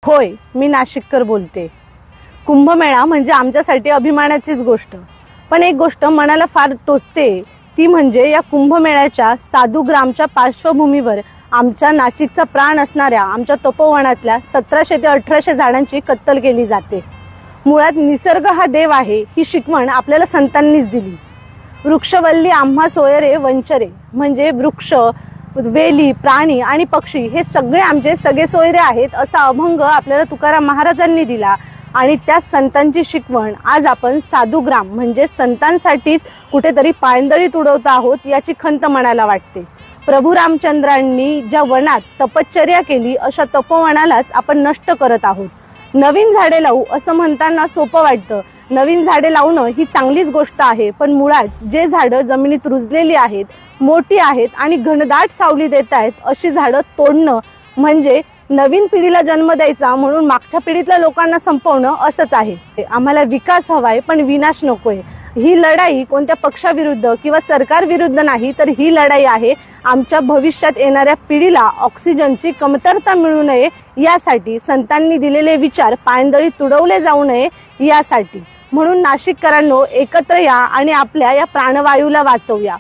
होय, मी नाशिककर बोलते। कुंभमेळा म्हणजे आमच्यासाठी अभिमानाचीच गोष्ट, पण एक गोष्ट मनाला फार टोचते, ती म्हणजे या कुंभमेळ्याच्या साधुग्रामच्या पार्श्वभूमीवर आमच्या नाशिकचा प्राण असणाऱ्या आमच्या तपोवनातल्या 1700 ते 1800 झाडांची कत्तल केली जाते। मुळात निसर्ग हा देव आहे ही शिकवण आपल्याला संतांनीच दिली। वृक्षवल्ली आम्हा सोयरे वंचरे, म्हणजे वृक्ष, वेली, प्राणी आणि पक्षी हे सगळे आमचे सगळे सोयरे आहेत असा अभंग आपल्याला तुकाराम महाराजांनी दिला। आणि त्या संतांची शिकवण आज आपण साधुग्राम म्हणजे संतांसाठीच कुठेतरी पायंदळीत उडवत आहोत याची खंत मनाला वाटते। प्रभू रामचंद्रांनी ज्या वनात तपश्चर्या केली अशा तपोवनालाच आपण नष्ट करत आहोत। नवीन झाडे लावू असं म्हणताना सोपं वाटतं, नवीन झाडे लावणं ही चांगलीच गोष्ट आहे, पण मुळात जे झाडं जमिनीत रुजलेली आहेत, मोठी आहेत आणि घनदाट सावली देत आहेत अशी झाडं तोडणं म्हणजे नवीन पिढीला जन्म द्यायचा म्हणून मागच्या पिढीतल्या लोकांना संपवणं असंच आहे। आम्हाला विकास हवाय पण विनाश नकोय। ही लढाई कोणत्या पक्षाविरुद्ध किंवा सरकारविरुद्ध नाही, तर ही लढाई आहे आमच्या भविष्यात येणाऱ्या पिढीला ऑक्सिजनची कमतरता मिळू नये यासाठी, संतांनी दिलेले विचार पायंदळी तुडवले जाऊ नये यासाठी। म्हणून नाशिककरांनो, एकत्र या आणि आपल्या या प्राणवायूला वाचवूया।